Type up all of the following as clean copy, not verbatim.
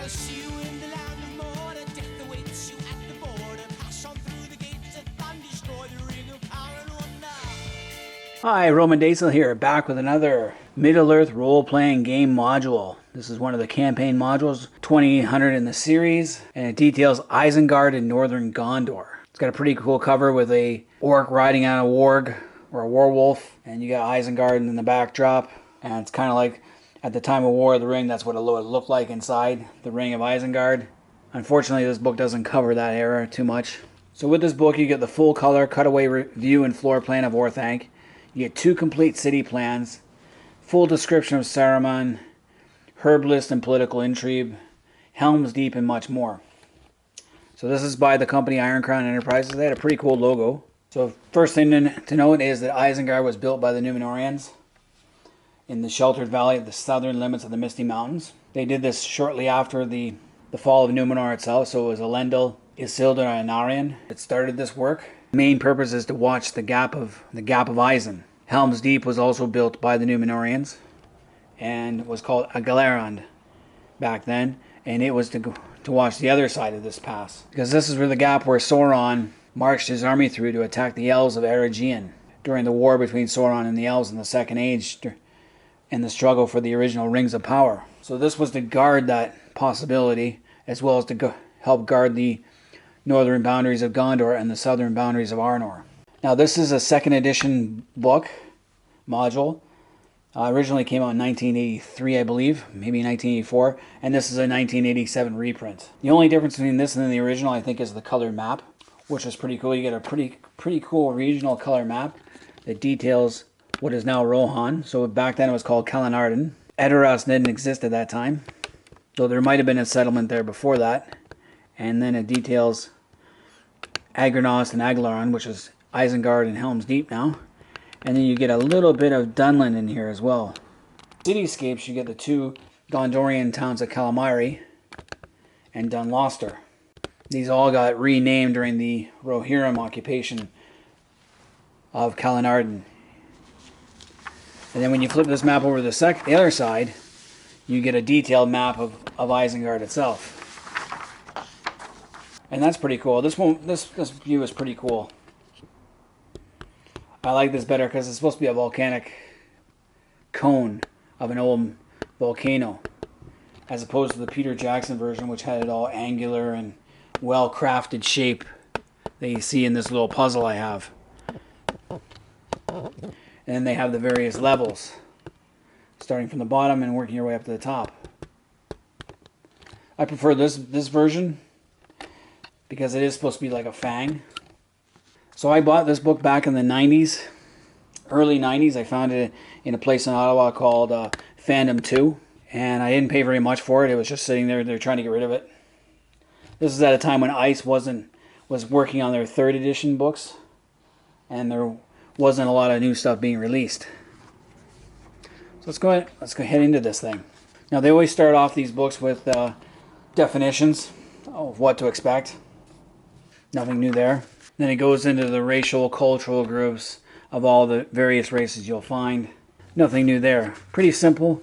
I'll see you in the land of Mordor. Death awaits you at the border. Pass on through the gates of fun, destroy the ring of power and wonder. Hi, Roman Daisel here, back with another Middle-earth role-playing game module. This is one of the campaign modules, 2800 in the series, and it details Isengard in northern Gondor. It's got a pretty cool cover with a orc riding on a warg, or a werewolf, and you got Isengard in the backdrop, and it's kind of like at the time of War of the Ring, that's what it would look like inside the Ring of Isengard. Unfortunately, this book doesn't cover that era too much. So with this book, you get the full color cutaway view and floor plan of Orthanc. You get 2 complete city plans, full description of Saruman, herbalist and political intrigue, Helm's Deep, and much more. So this is by the company Ironcrown Enterprises. They had a pretty cool logo. So first thing to note is that Isengard was built by the Númenóreans in the sheltered valley at the southern limits of the Misty Mountains. They did this shortly after the fall of Númenor itself, so it was Elendil, Isildur, and Anarion that started this work. The main purpose is to watch the Gap of Isen. Helm's Deep was also built by the Númenóreans and was called Aglarond back then, and it was to watch the other side of this pass, because this is where the gap where Sauron marched his army through to attack the elves of Eregion during the war between Sauron and the elves in the Second Age and the struggle for the original Rings of Power. So this was to guard that possibility, as well as to help guard the northern boundaries of Gondor and the southern boundaries of Arnor. Now this is a 2nd edition book module. Originally came out in 1983, I believe, maybe 1984, and this is a 1987 reprint. The only difference between this and the original, I think, is the color map, which is pretty cool. You get a pretty cool regional color map that details what is now Rohan. So back then it was called Calenarden. Edoras didn't exist at that time, though there might have been a settlement there before that. And then it details Agrinos and Aglarond, which is Isengard and Helm's Deep now. And then you get a little bit of Dunland in here as well. Cityscapes, you get the 2 Gondorian towns of Calamari and Dunloster. These all got renamed during the Rohirrim occupation of Calenarden. And then when you flip this map over to the other side, you get a detailed map of Isengard itself. And that's pretty cool. This view is pretty cool. I like this better because it's supposed to be a volcanic cone of an old volcano, as opposed to the Peter Jackson version, which had it all angular and well-crafted shape that you see in this little puzzle I have. And then they have the various levels, starting from the bottom and working your way up to the top. I prefer this version because it is supposed to be like a fang. So I bought this book back in the 90s, early 90s. I found it in a place in Ottawa called Fandom 2, and I didn't pay very much for it. It was just sitting there. They're trying to get rid of it. This is at a time when ICE was working on their 3rd edition books, and there wasn't a lot of new stuff being released. So let's go head into this thing. Now they always start off these books with definitions of what to expect. Nothing new there. Then it goes into the racial, cultural groups of all the various races you'll find. Nothing new there. Pretty simple.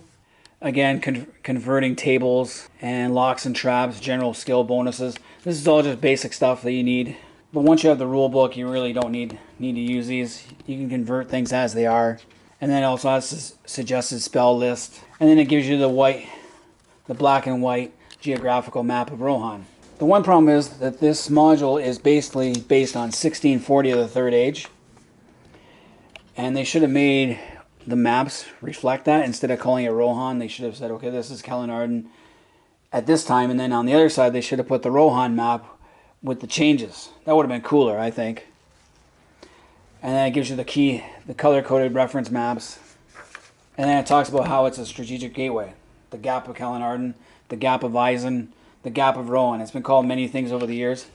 Again, converting tables and locks and traps, general skill bonuses. This is all just basic stuff that you need. But once you have the rule book, you really don't need to use these. You can convert things as they are. And then it also has a suggested spell list. And then it gives you the black and white geographical map of Rohan. The one problem is that this module is basically based on 1640 of the Third Age. And they should have made the maps reflect that. Instead of calling it Rohan, they should have said, okay, this is Calenarden at this time. And then on the other side, they should have put the Rohan map with the changes. That would have been cooler, I think. And then it gives you the color-coded reference maps. And then it talks about how it's a strategic gateway. The Gap of Calenarden, the Gap of Isen, the Gap of Rohan. It's been called many things over the years.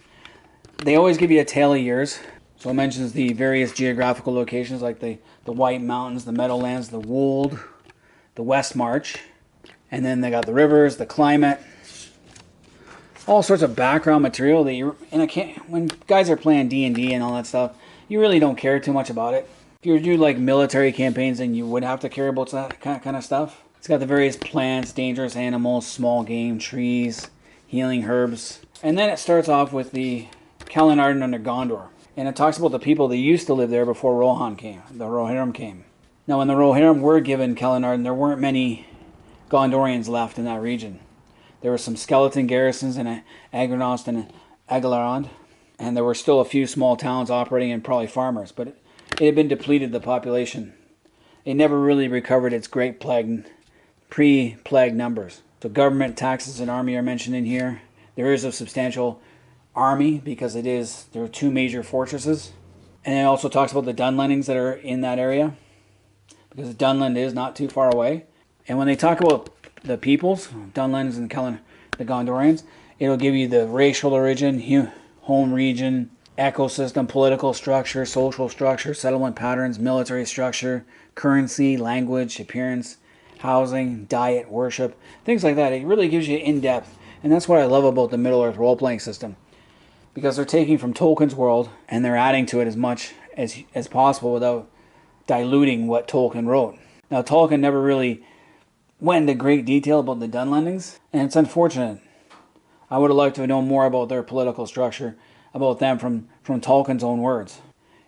They always give you a tale of years. So it mentions the various geographical locations like the White Mountains, the Meadowlands, the Wold, the West March. And then they got the rivers, the climate, all sorts of background material that when guys are playing D&D and all that stuff, you really don't care too much about it. If you do like military campaigns, then you would have to care about that kind of stuff. It's got the various plants, dangerous animals, small game, trees, healing herbs. And then it starts off with the Kalinarden under Gondor. And it talks about the people that used to live there before Rohan came, the Rohirrim came. Now when the Rohirrim were given Kalinarden, there weren't many Gondorians left in that region. There were some skeleton garrisons in Agornost and Aglarond, and there were still a few small towns operating and probably farmers, but it had been depleted, the population. It never really recovered its great plague, pre-plague numbers. So government, taxes, and army are mentioned in here. There is a substantial army because there are two major fortresses. And it also talks about the Dunlendings that are in that area, because Dunland is not too far away. And when they talk about the peoples, Dunlendings and the Gondorians, it'll give you the racial origin, home region, ecosystem, political structure, social structure, settlement patterns, military structure, currency, language, appearance, housing, diet, worship, things like that. It really gives you in-depth. And that's what I love about the Middle-earth role-playing system, because they're taking from Tolkien's world and they're adding to it as much as possible without diluting what Tolkien wrote. Now, Tolkien never really went into great detail about the Dunlendings, and it's unfortunate. I would have liked to know more about their political structure, about them from Tolkien's own words.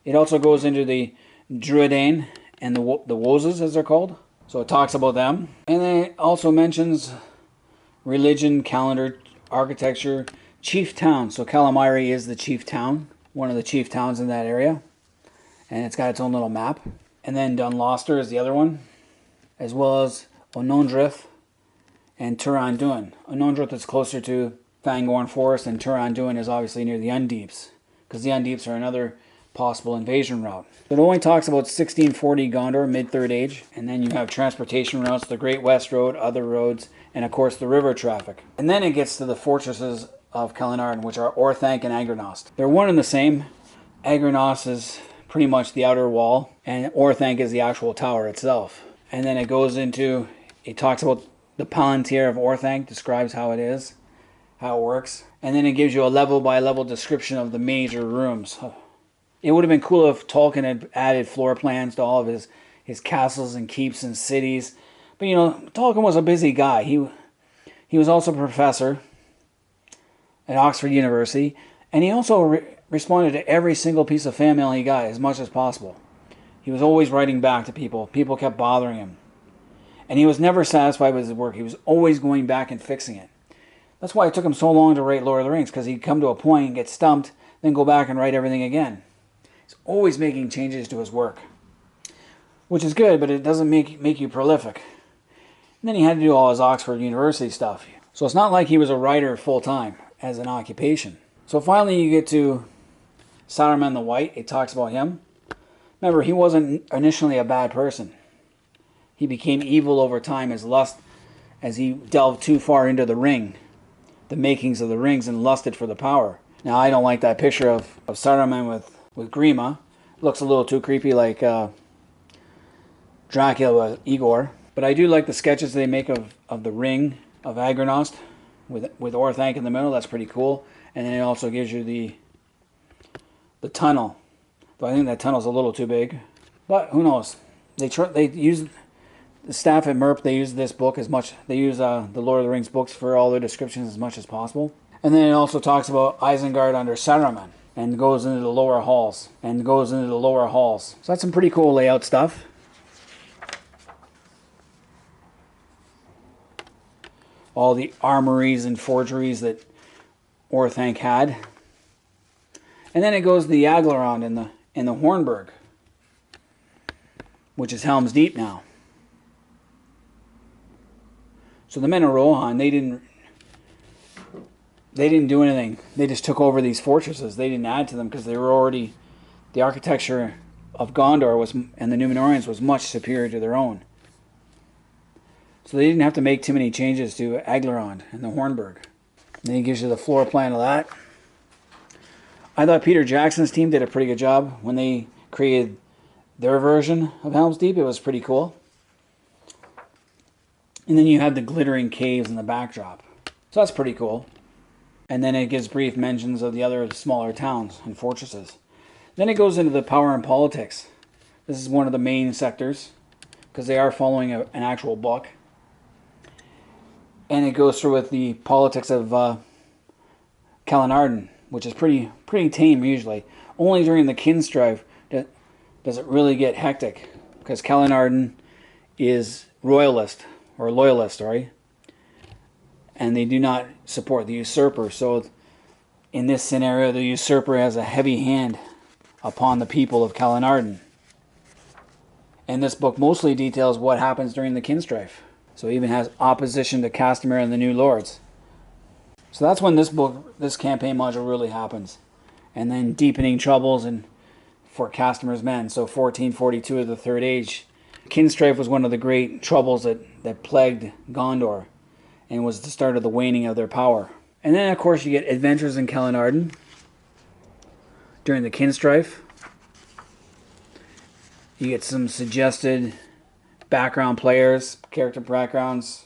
It also goes into the Druidain and the Wozes, as they're called. So it talks about them. And then it also mentions religion, calendar, architecture, chief town. So Calamari is the chief town, one of the chief towns in that area. And it's got its own little map. And then Dunloster is the other one, as well as Onondrith and Turanduin. Onondrith is closer to Fangorn Forest, and Turanduin is obviously near the Undeeps, because the Undeeps are another possible invasion route. It only talks about 1640 Gondor, mid-Third Age, and then you have transportation routes, the Great West Road, other roads, and of course the river traffic. And then it gets to the fortresses of Kalinarden, which are Orthanc and Agornost. They're one and the same. Agornost is pretty much the outer wall, and Orthanc is the actual tower itself. And then it goes into, it talks about the Palantir of Orthanc, describes how it is, how it works. And then it gives you a level-by-level description of the major rooms. It would have been cool if Tolkien had added floor plans to all of his castles and keeps and cities. But, you know, Tolkien was a busy guy. He was also a professor at Oxford University. And he also responded to every single piece of fan mail he got as much as possible. He was always writing back to people. People kept bothering him. And he was never satisfied with his work. He was always going back and fixing it. That's why it took him so long to write Lord of the Rings, because he'd come to a point and get stumped, then go back and write everything again. He's always making changes to his work, which is good, but it doesn't make you prolific. And then he had to do all his Oxford University stuff. So it's not like he was a writer full-time as an occupation. So finally you get to Saruman the White. It talks about him. Remember, he wasn't initially a bad person. He became evil over time as he delved too far into the ring, the makings of the rings, and lusted for the power. Now, I don't like that picture of Saruman with Grima. It looks a little too creepy, like Dracula with Igor. But I do like the sketches they make of the ring of Agornost with Orthanc in the middle. That's pretty cool. And then it also gives you the tunnel. But I think that tunnel's a little too big. But who knows? They use the staff at MERP. They use this book as much. They use the Lord of the Rings books for all their descriptions as much as possible. And then it also talks about Isengard under Saruman, and goes into the lower halls. So that's some pretty cool layout stuff. All the armories and forgeries that Orthanc had. And then it goes to the Aglarond and the Hornburg, which is Helm's Deep now. So the men of Rohan, they didn't do anything. They just took over these fortresses. They didn't add to them because they were already, the architecture of Gondor and the Númenóreans was much superior to their own. So they didn't have to make too many changes to Aglarond and the Hornburg. And then he gives you the floor plan of that. I thought Peter Jackson's team did a pretty good job when they created their version of Helm's Deep. It was pretty cool. And then you have the glittering caves in the backdrop. So that's pretty cool. And then it gives brief mentions of the other smaller towns and fortresses. Then it goes into the power and politics. This is one of the main sectors, because they are following an actual book. And it goes through with the politics of Kalinarden, which is pretty tame usually. Only during the Kinstrife does it really get hectic, because Kalinarden is loyalist, sorry, and they do not support the usurper. So in this scenario, the usurper has a heavy hand upon the people of Kalinarden. And this book mostly details what happens during the Kinstrife. So it even has opposition to Castamere and the New Lords. So that's when this campaign module really happens. And then deepening troubles for Castamere's men. So 1442 of the Third Age. Kinstrife was one of the great troubles that plagued Gondor, and was the start of the waning of their power. And then, of course, you get adventures in Kalinarden during the Kinstrife. You get some suggested background players, character backgrounds,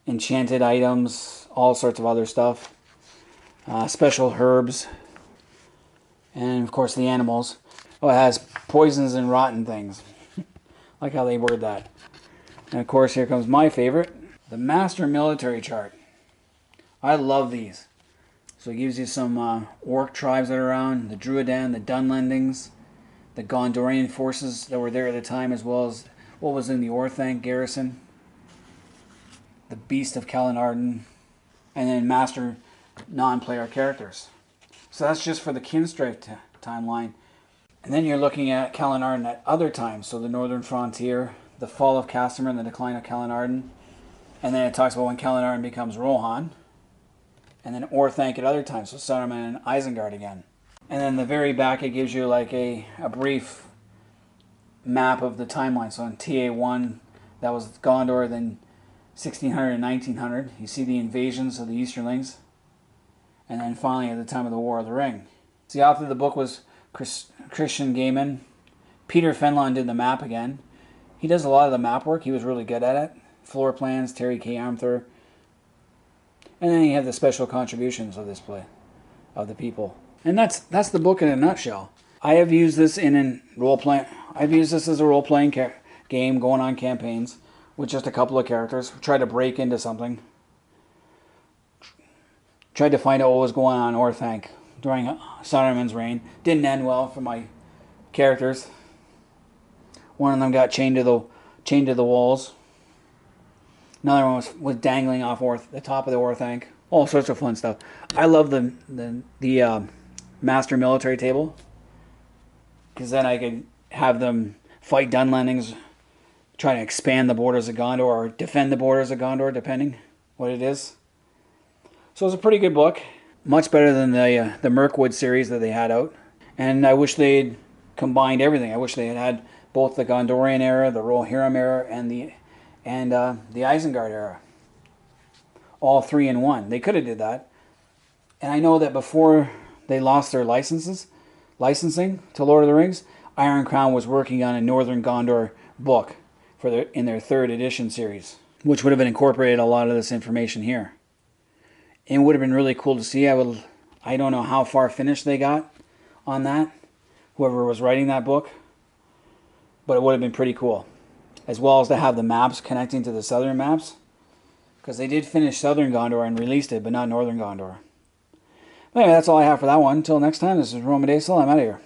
enchanted items, all sorts of other stuff. Special herbs. And, of course, the animals. Oh, it has poisons and rotten things. Like how they word that. And, of course, here comes my favorite. The Master Military Chart. I love these. So it gives you some orc tribes that are around. The Druidan, the Dunlendings. The Gondorian forces that were there at the time, as well as what was in the Orthanc garrison. The Beast of Kalinarden. And then Master non-player characters. So that's just for the Kinstrife timeline. And then you're looking at Kalinarden at other times. So the Northern Frontier, the fall of Castamere and the decline of Kalinarden. And then it talks about when Kalinarden becomes Rohan. And then Orthanc at other times. So Saruman and Isengard again. And then the very back it gives you like a brief map of the timeline. So in TA1, that was Gondor, then 1600 and 1900. You see the invasions of the Easterlings. And then finally at the time of the War of the Ring. So the author of the book was Christian Gaiman. Peter Fenlon did the map again. He does a lot of the map work. He was really good at it. Floor plans, Terry K. Amthor. And then you have the special contributions of this play, of the people. And that's the book in a nutshell. I have used this in role-playing. I've used this as a role-playing game going on campaigns with just a couple of characters. Tried to break into something. Tried to find out what was going on in Orthanc during Saruman's reign. Didn't end well for my characters. One of them got chained to the walls. Another one was dangling off the top of the Orthanc. All sorts of fun stuff. I love the Master Military Table, because then I could have them fight Dunlendings, try to expand the borders of Gondor, or defend the borders of Gondor, depending what it is. So it's a pretty good book. Much better than the Mirkwood series that they had out. And I wish they'd combined everything. I wish they had both the Gondorian era, the Rohirrim era, and the Isengard era. All three in one. They could have did that. And I know that before they lost their licensing to Lord of the Rings, Iron Crown was working on a Northern Gondor book in their third edition series, which would have incorporated a lot of this information here. It would have been really cool to see. I don't know how far finished they got on that, whoever was writing that book, but it would have been pretty cool. As well as to have the maps connecting to the southern maps, because they did finish Southern Gondor and released it, but not Northern Gondor. But anyway, that's all I have for that one. Until next time, this is Roman Daisel. I'm out of here.